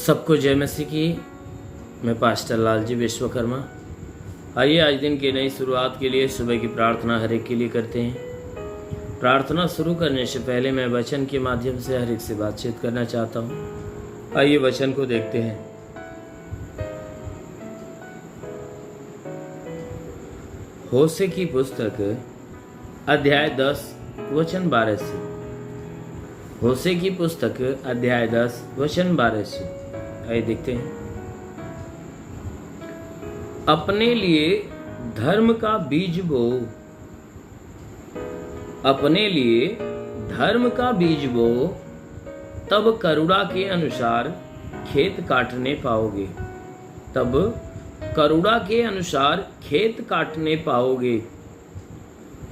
सबको जय मसीह की। मैं पास्टर लालजी विश्वकर्मा। आइए आज दिन की नई शुरुआत के लिए सुबह की प्रार्थना हर एक के लिए करते हैं। प्रार्थना शुरू करने से पहले मैं वचन के माध्यम से हर एक से बातचीत करना चाहता हूँ। आइए वचन को देखते हैं। होशे की पुस्तक अध्याय 10 वचन 12 से। होशे की पुस्तक अध्याय 10 वचन 12 से। आइए देखते हैं। अपने लिए धर्म का बीज बो, अपने लिए धर्म का बीज बो, तब करुणा के अनुसार खेत काटने पाओगे। तब करुणा के अनुसार खेत काटने पाओगे।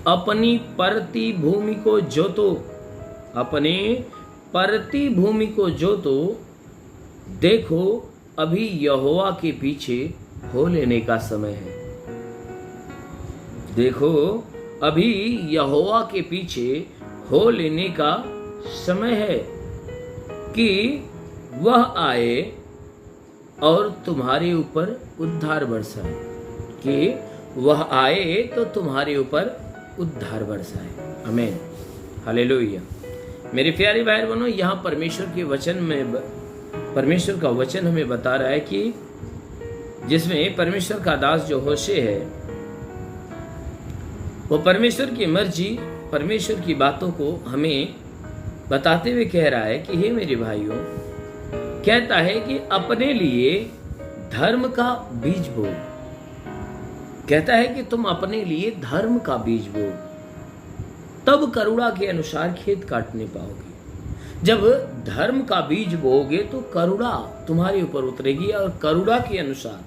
अपनी परती भूमि को जोतो, अपने परती भूमि को जोतो। देखो अभी यहोवा के पीछे हो लेने का समय है। देखो अभी यहोवा के पीछे हो लेने का समय है कि वह आए और तुम्हारे ऊपर उद्धार बरसाए। कि वह आए तो तुम्हारे ऊपर उद्धार बरसाए। आमीन, हालेलुया। मेरे प्यारे भाई बहनों, यहाँ परमेश्वर के वचन में परमेश्वर का वचन हमें बता रहा है कि जिसमें परमेश्वर का दास जो होशे है वो परमेश्वर की मर्जी, परमेश्वर की बातों को हमें बताते हुए कह रहा है कि हे मेरे भाइयों, कहता है कि अपने लिए धर्म का बीज बो। कहता है कि तुम अपने लिए धर्म का बीज बो, तब करुणा के अनुसार खेत काटने पाओगे। जब धर्म का बीज बोओगे तो करुणा तुम्हारे ऊपर उतरेगी और करुणा के अनुसार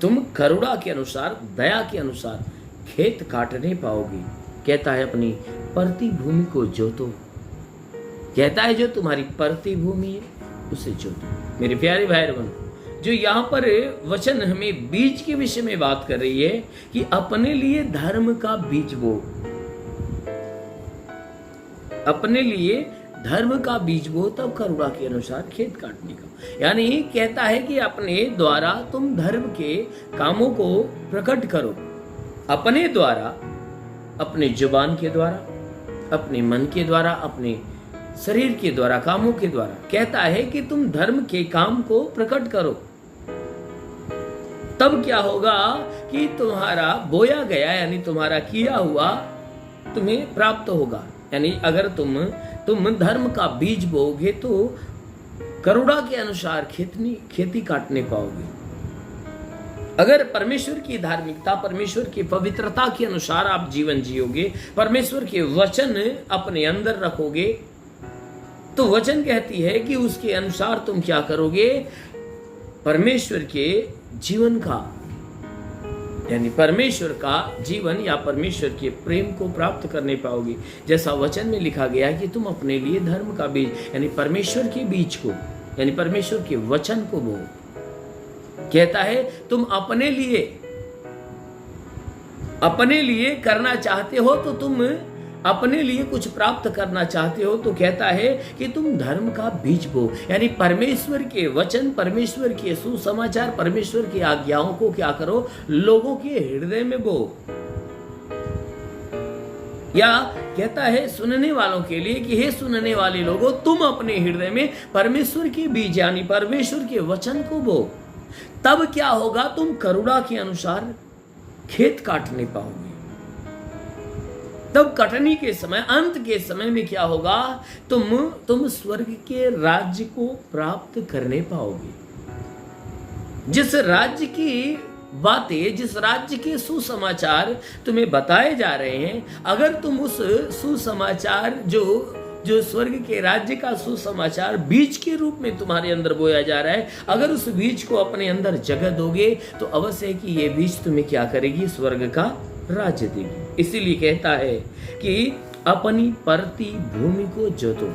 तुम करुणा के अनुसार, दया के अनुसार खेत काटने पाओगे। कहता है अपनी परती भूमि को जोतो। कहता है जो तुम्हारी परती भूमि है उसे जोतो। मेरे प्यारे भाई बहनों, जो यहाँ पर वचन हमें बीज के विषय में बात कर रही है कि अपने लिए धर्म का बीज बो, अपने लिए धर्म का बीज बो, तब करुणा के अनुसार खेत काटने का। यानी कहता है कि अपने द्वारा तुम धर्म के कामों को प्रकट करो। अपने द्वारा, अपने जुबान के द्वारा, अपने मन के द्वारा, अपने शरीर के द्वारा, कामों के द्वारा। कहता है कि तुम धर्म के काम को प्रकट करो। तब क्या होगा कि तुम्हारा बोया गया यानी तुम्हारा किया हुआ तुम्हें प्राप्त होगा। यानी अगर तुम धर्म का बीज बोओगे तो करुणा के अनुसार खेती काटने पाओगे। अगर परमेश्वर की धार्मिकता, परमेश्वर की पवित्रता के अनुसार आप जीवन जियोगे, परमेश्वर के वचन अपने अंदर रखोगे, तो वचन कहती है कि उसके अनुसार तुम क्या करोगे, परमेश्वर के जीवन का यानी परमेश्वर का जीवन या परमेश्वर के प्रेम को प्राप्त करने पाओगे। जैसा वचन में लिखा गया है कि तुम अपने लिए धर्म का बीज यानी परमेश्वर के बीज को, यानी परमेश्वर के वचन को बो। कहता है तुम अपने लिए करना चाहते हो, तो तुम अपने लिए कुछ प्राप्त करना चाहते हो, तो कहता है कि तुम धर्म का बीज बो। यानी परमेश्वर के वचन, परमेश्वर के सुसमाचार, परमेश्वर की आज्ञाओं को क्या करो, लोगों के हृदय में बो। या कहता है सुनने वालों के लिए कि हे सुनने वाले लोगों, तुम अपने हृदय में परमेश्वर के बीज यानी परमेश्वर के वचन को बो। तब क्या होगा, तुम करुणा के अनुसार खेत काटने पाओगे। तब कटनी के समय, अंत के समय में क्या होगा, तुम स्वर्ग के राज्य को प्राप्त करने पाओगे। जिस राज्य की बातें, जिस राज्य के सुसमाचार तुम्हें बताए जा रहे हैं, अगर तुम उस सुसमाचार जो स्वर्ग के राज्य का सुसमाचार बीज के रूप में तुम्हारे अंदर बोया जा रहा है, अगर उस बीज को अपने अंदर जगह दोगे तो अवश्य है कि ये बीज तुम्हें क्या करेगी, स्वर्ग का राज्य देगी। इसीलिए कहता है कि अपनी परती भूमि को जोतो।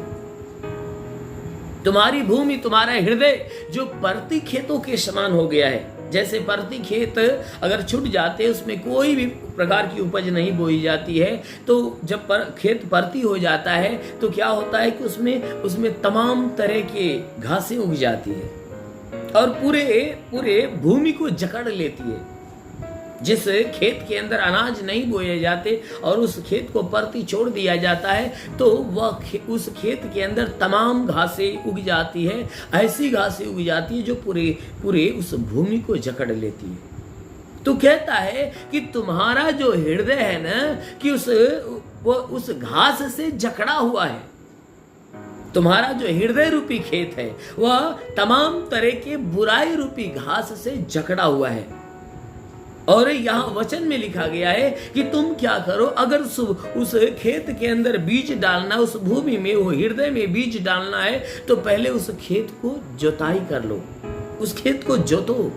तुम्हारी भूमि, तुम्हारा हृदय जो परती खेतों के समान हो गया है। जैसे परती खेत अगर छूट जाते हैं, उसमें कोई भी प्रकार की उपज नहीं बोई जाती है, तो जब खेत परती हो जाता है तो क्या होता है कि उसमें तमाम तरह के घासें उग जाती है। और पूरे पूरे भूमि को जकड़ लेती है। जिस खेत के अंदर अनाज नहीं बोए जाते और उस खेत को परती छोड़ दिया जाता है, तो वह उस खेत के अंदर तमाम घासें उग जाती है। ऐसी घासें उग जाती है जो पूरे उस भूमि को जकड़ लेती है। तो कहता है कि तुम्हारा जो हृदय है ना, कि उस घास से जकड़ा हुआ है। तुम्हारा जो हृदय रूपी खेत है वह तमाम तरह के बुराई रूपी घास से जकड़ा हुआ है। और यहां वचन में लिखा गया है कि तुम क्या करो, अगर उस खेत के अंदर बीज डालना, उस भूमि में, वो हृदय में बीज डालना है, तो पहले उस खेत को जोताई कर लो, उस खेत को जोतो।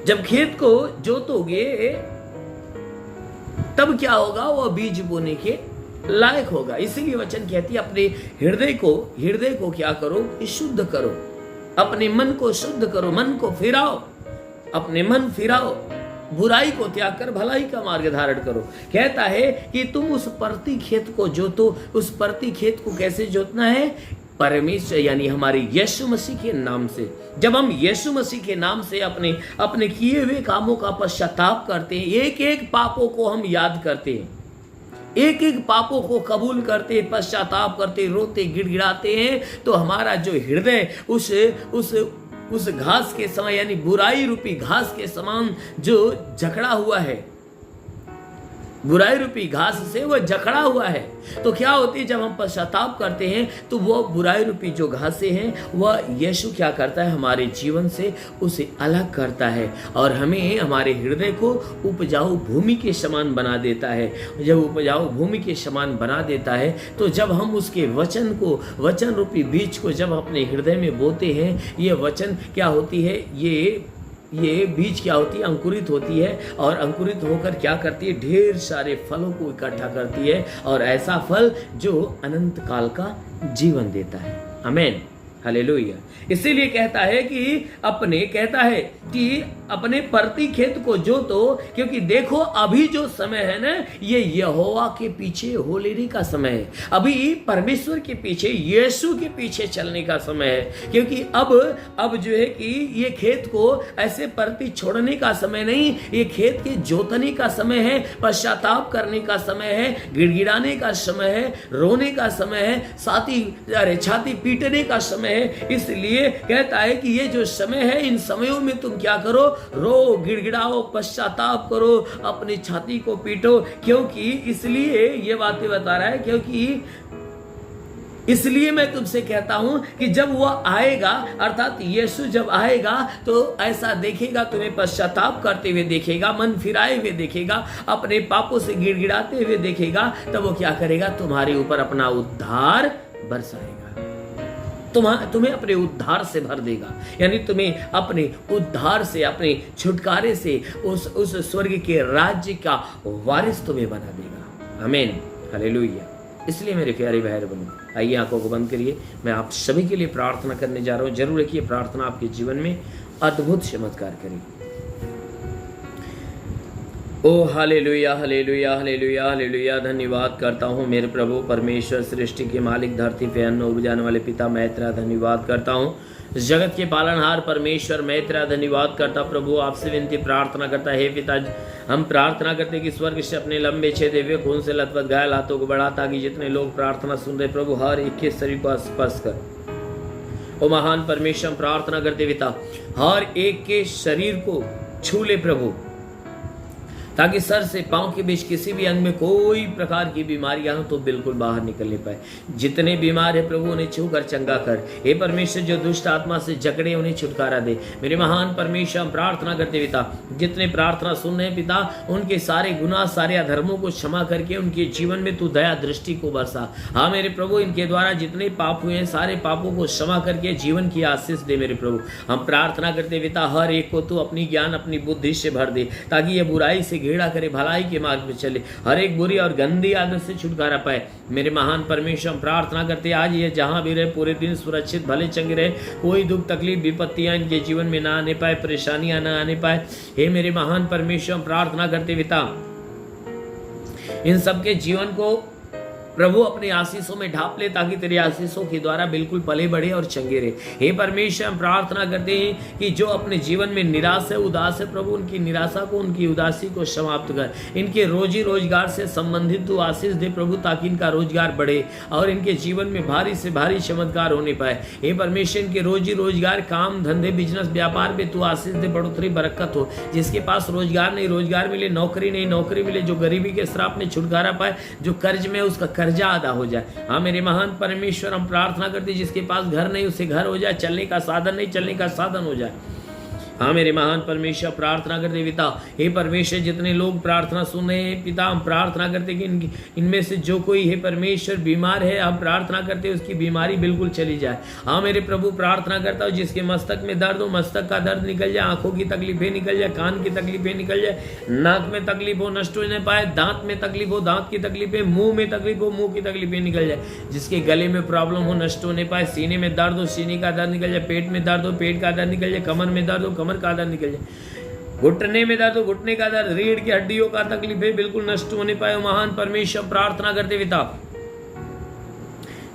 जब खेत को जोतोगे तब क्या होगा, वह बीज बोने के लायक होगा। इसीलिए वचन कहती है अपने हृदय को क्या करो, शुद्ध करो, अपने मन को शुद्ध करो, मन को फिराओ, अपने मन फिराओ, बुराई को त्याग कर भलाई का मार्ग धारण करो। कहता है कि तुम उस परती खेत को जोतो। उस परती खेत को कैसे जोतना है? परमेश्वर यानी हमारे यीशु मसीह के नाम से। जब हम यीशु मसीह के नाम से अपने किए हुए कामों का पश्चाताप करते हैं, एक एक पापों को हम याद करते हैं, एक एक पापों को कबूल करते, पश्चाताप करते, रोते गिड़गिड़ाते हैं, तो हमारा जो हृदय उस घास के समान यानी बुराई रूपी घास के समान जो जकड़ा हुआ है, बुराई रूपी घास से वह जकड़ा हुआ है। तो क्या होती है, जब हम पश्चाताप करते हैं तो वो बुराई रूपी जो घासें हैं वह यीशु क्या करता है, हमारे जीवन से उसे अलग करता है और हमें हमारे हृदय को उपजाऊ भूमि के समान बना देता है। जब उपजाऊ भूमि के समान बना देता है तो जब हम उसके वचन रूपी बीज को जब अपने हृदय में बोते हैं, ये वचन क्या होती है, ये बीज क्या होती है, अंकुरित होती है और अंकुरित होकर क्या करती है, ढेर सारे फलों को इकट्ठा करती है और ऐसा फल जो अनंत काल का जीवन देता है। आमीन, हालेलुया। इसीलिए कहता है कि अपने परती खेत को जोतो, क्योंकि देखो अभी जो समय है ना, ये यहोवा के पीछे हो लेने का समय है। अभी परमेश्वर के पीछे, यीशु के पीछे चलने का समय है। क्योंकि अब जो है कि ये खेत को ऐसे परती छोड़ने का समय नहीं, ये खेत के जोतने का समय है, पश्चाताप करने का समय है, गिड़गिड़ाने का समय है, रोने का समय है, छाती पीटने का समय है। इसलिए कहता है कि ये जो समय है, इन समयों में तुम क्या करो, रो, गिड़गिड़ाओ, पश्चाताप करो, अपनी छाती को पीटो। क्योंकि इसलिए ये बातें बता रहा है, क्योंकि इसलिए मैं तुमसे कहता हूं कि जब वह आएगा, अर्थात यीशु जब आएगा, तो ऐसा देखेगा, तुम्हें पश्चाताप करते हुए देखेगा, मन फिराए हुए देखेगा, अपने पापों से गिड़गिड़ाते हुए देखेगा, तब वो क्या करेगा, तुम्हारे ऊपर अपना उद्धार बरसाएगा, तुम्हें अपने उद्धार से भर देगा। यानी तुम्हें अपने उद्धार से, अपने छुटकारे से उस स्वर्ग के राज्य का वारिस तुम्हें बना देगा। आमीन, हालेलुया। इसलिए मेरे प्यारे भाई बहनों, आइए आंखों को बंद करिए, मैं आप सभी के लिए प्रार्थना करने जा रहा हूँ। जरूर है कि ये प्रार्थना आपके जीवन में अद्भुत चमत्कार करेगी। ओ हालेलुया, हालेलुया, हालेलुया, हालेलुया। धन्यवाद करता हूँ मेरे प्रभु परमेश्वर, सृष्टि के मालिक, धरती पे अन्न उपजाने वाले पिता, मैं तेरा धन्यवाद करता हूँ। जगत के पालनहार परमेश्वर, मैं तेरा धन्यवाद करता प्रभु। आपसे विनती प्रार्थना करता है पिता, हम प्रार्थना करते कि स्वर्ग से अपने लंबे छेदे हुए खून से लथपथ घायल हाथों को बढ़ा, ताकि जितने लोग प्रार्थना सुन रहे प्रभु, हर एक के शरीर को स्पर्श कर। ओ महान परमेश्वर, प्रार्थना करते पिता, हर एक के शरीर को छू ले प्रभु, ताकि सर से पांव के बीच किसी भी अंग में कोई प्रकार की बीमारियां हो तो बिल्कुल बाहर निकलने पाए। जितने बीमार है प्रभु, उन्हें छूकर चंगा कर। हे परमेश्वर, जो दुष्ट आत्मा से जकड़े, उन्हें छुटकारा दे। मेरे महान परमेश्वर, हम प्रार्थना करते पिता, जितने प्रार्थना सुन रहे हैं पिता, उनके सारे गुनाह, सारे अधर्मों को क्षमा करके उनके जीवन में तू दया दृष्टि को बरसा। हाँ मेरे प्रभु, इनके द्वारा जितने पाप हुए हैं, सारे पापों को क्षमा करके जीवन की आशीष दे मेरे प्रभु। हम प्रार्थना करते पिता, हर एक को तू अपनी ज्ञान, अपनी बुद्धि से भर दे, ताकि ये बुराई से घेरा करे, भलाई के मार्ग पे चले, हर एक बुरी और गंदी आदत से छुटकारा पाए। मेरे महान परमेश्वर, प्रार्थना करते आज ये जहां भी रहे, पूरे दिन सुरक्षित भले चंगे रहे, कोई दुख तकलीफ विपत्तियां इनके जीवन में ना आने पाए, परेशानियां ना आने पाए। हे मेरे महान परमेश्वर, प्रार्थना करते पिता, इन सबके जीवन को प्रभु अपने आशीषों में ढाप ले, ताकि तेरे आशीषों के द्वारा बिल्कुल पले बढ़े और चंगे रहे। हे परमेश्वर, हम प्रार्थना करते हैं कि जो अपने जीवन में निराश है, उदास है, प्रभु उनकी निराशा को, उनकी उदासी को समाप्त कर। इनके रोजी रोजगार से संबंधित तू आशीष दे प्रभु, ताकि इनका रोजगार बढ़े और इनके जीवन में भारी से भारी चमत्कार होने पाए। हे परमेश्वर, इनके रोजी रोजगार, काम धंधे, बिजनेस, व्यापार में तू आशीष दे, बढ़ोतरी बरकत हो। जिसके पास रोजगार नहीं, रोजगार मिले, नौकरी नहीं, नौकरी मिले, जो गरीबी के श्राप में छुटकारा पाए, जो कर्ज में उसका कर्जा अदा हो जाए। हाँ मेरे महान परमेश्वर, हम प्रार्थना करते जिसके पास घर नहीं उसे घर हो जाए, चलने का साधन नहीं चलने का साधन हो जाए। हाँ मेरे महान परमेश्वर, प्रार्थना करते पिता, हे परमेश्वर, जितने लोग प्रार्थना सुन रहे हैं पिता, हम प्रार्थना करते कि इनमें से जो कोई हे परमेश्वर बीमार है, हम प्रार्थना करते उसकी बीमारी बिल्कुल चली जाए। हाँ मेरे प्रभु, प्रार्थना करता हूँ जिसके मस्तक में दर्द हो, मस्तक का दर्द निकल जाए, आंखों की तकलीफें निकल जाए, कान की तकलीफें निकल जाए, नाक में तकलीफ हो, नष्ट हो नहीं पाए, दांत में तकलीफ हो, दांत की तकलीफें, मुंह में तकलीफ हो, मुंह की तकलीफें निकल जाए, जिसके गले में प्रॉब्लम हो, नष्ट होने पाए, सीने में दर्द हो, सीने का दर्द निकल जाए, पेट में दर्द हो, पेट का दर्द निकल जाए, कमर में दर्द हो, कमर का दर्द निकल जाए, घुटने में दर्द हो, घुटने का दर्द, रीढ़ की हड्डियों का तकलीफ है बिल्कुल नष्ट होने पाए। महान परमेश्वर, प्रार्थना करते पिता,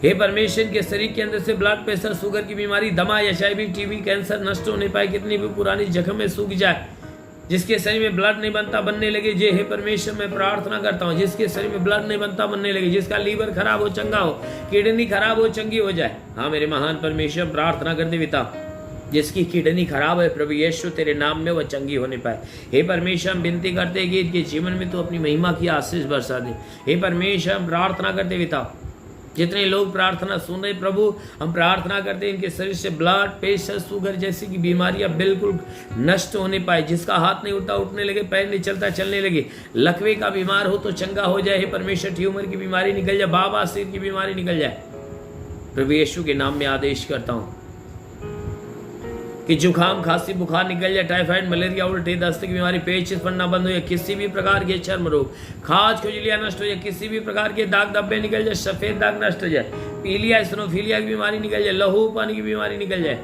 हे परमेश्वर, के शरीर के अंदर से ब्लड प्रेशर, शुगर की बीमारी, दमा, HIV, टीबी, कैंसर नष्ट होने पाए, कितनी भी पुरानी जख्म में सूख जाए, जिसके शरीर में ब्लड नहीं बनता बनने लगे, जे हे परमेश्वर मैं प्रार्थना करता हूँ, जिसके शरीर में ब्लड नहीं बनता बनने लगे, जिसका लीवर खराब हो चंगा हो, किडनी खराब हो चंगी हो जाए। हाँ मेरे महान परमेश्वर, प्रार्थना करते पिता, जिसकी किडनी खराब है प्रभु यीशु तेरे नाम में वह चंगी होने पाए। हे परमेश्वर, हम विनती करते हैं कि इनके जीवन में तो अपनी महिमा की आशीष बरसा दे। हे परमेश्वर, हम प्रार्थना करते पिता, जितने लोग प्रार्थना सुन रहे प्रभु, हम प्रार्थना करते हैं इनके शरीर से ब्लड प्रेशर, शुगर जैसी की बीमारियां बिल्कुल नष्ट होने पाए। जिसका हाथ नहीं उठता उठने लगे, पैर नहीं चलता चलने लगे, लकवे का बीमार हो तो चंगा हो जाए। हे परमेश्वर, ट्यूमर की बीमारी निकल जाए, बाबा सिर की बीमारी निकल जाए। प्रभु यीशु के नाम में आदेश करता हूँ कि जुकाम, खांसी, बुखार निकल जाए, टाइफाइड, मलेरिया, उल्टी, दस्त की बीमारी, पेट पड़ना बंद हो जाए, किसी भी प्रकार के चर्म रोग, खाज, खुजलियां नष्ट हो जाए, किसी भी प्रकार के दाग धब्बे निकल जाए, सफेद दाग नष्ट हो जाए, पीलिया, स्नोफीलिया की बीमारी निकल जाए, लहू पानी की बीमारी निकल जाए।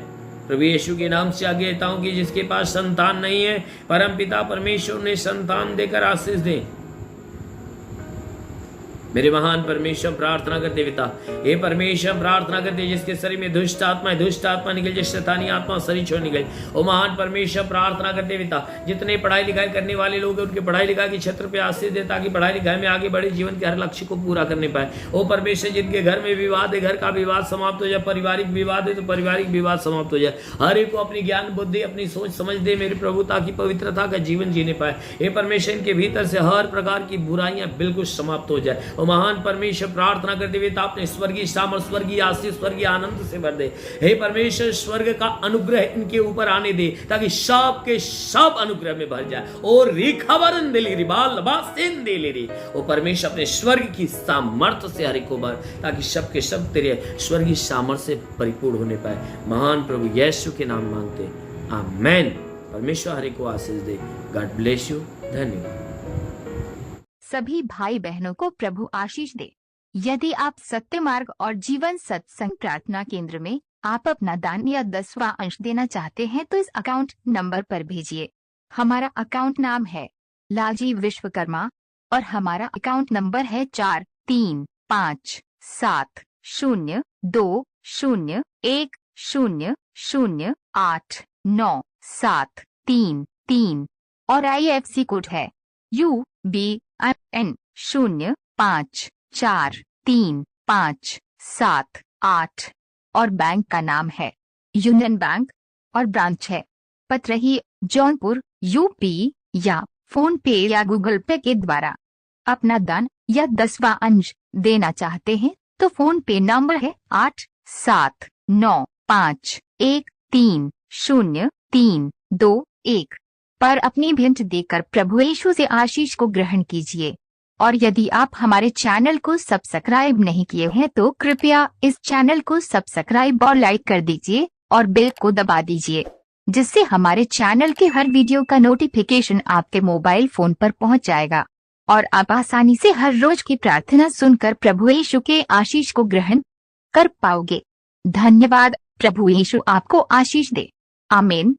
प्रभु यीशु के नाम से आगे कहता हूँ कि जिसके पास संतान नहीं है, परम पिता परमेश्वर ने संतान देकर आशीष दे। मेरे महान परमेश्वर, प्रार्थना करते पिता, हे परमेश्वर, प्रार्थना करते जिसके शरीर में दुष्ट आत्मा निकल जाए, शैतानी आत्मा शरीर छोड़ निकल। ओ महान परमेश्वर, प्रार्थना करते पिता, जितने पढ़ाई लिखाई करने वाले लोग हैं उनके पढ़ाई लिखाई के क्षेत्र पे आशीष दे, ताकि पढ़ाई लिखाई में आगे बढ़े, जीवन के हर लक्ष्य को पूरा करने पाए। ओ परमेश्वर, जिनके घर में विवाद है, घर का विवाद समाप्त हो जाए, पारिवारिक विवाद है तो पारिवारिक विवाद समाप्त हो जाए। हर एक को अपनी ज्ञान बुद्धि, अपनी सोच समझ दे मेरे प्रभु, ताकि पवित्रता का जीवन जीने पाए। हे परमेश्वर, इनके भीतर से हर प्रकार की बुराइयां बिल्कुल समाप्त हो जाए। महान परमेश्वर, प्रार्थना करते हुए अपने स्वर्गीय सामर्थ, स्वर्गीय आशीष, स्वर्गीय आनंद से भर दे। हे परमेश्वर, स्वर्ग का अनुग्रह इनके ऊपर आने दे, ताकि सब के सब अनुग्रह में भर जाए। और रिखावरन दिली बाल बासेन दे ले रे। ओ परमेश्वर, अपने स्वर्ग की सामर्थ्य से हर एक को भर, ताकि सब के सब तेरे स्वर्गीय सामर्थ्य से परिपूर्ण होने पाए। महान प्रभु यीशु के नाम मांगते, आमेन। परमेश्वर हर एक को आशीष दे। God bless you. धन्यवाद। सभी भाई बहनों को प्रभु आशीष दे। यदि आप सत्य मार्ग और जीवन सत्संग प्रार्थना केंद्र में आप अपना दान या 10वां अंश देना चाहते हैं तो इस अकाउंट नंबर पर भेजिए। हमारा अकाउंट नाम है लालजी विश्वकर्मा और हमारा अकाउंट नंबर है 4357200100897333 और IFC कोड है UBIN 054357 और बैंक का नाम है यूनियन बैंक और ब्रांच है पतरही, जौनपुर, UP या फोन पे या गूगल पे के द्वारा अपना दान या 10वां अंश देना चाहते हैं तो फोन पे नंबर है 8795130321 पर अपनी भेंट देकर प्रभु यीशु से आशीष को ग्रहण कीजिए। और यदि आप हमारे चैनल को सब्सक्राइब नहीं किए हैं तो कृपया इस चैनल को सब्सक्राइब और लाइक कर दीजिए और बेल को दबा दीजिए, जिससे हमारे चैनल के हर वीडियो का नोटिफिकेशन आपके मोबाइल फोन पर पहुंच जाएगा और आप आसानी से हर रोज की प्रार्थना सुनकर प्रभु यीशु के आशीष को ग्रहण कर पाओगे। धन्यवाद। प्रभु यीशु आपको आशीष दे। आमीन।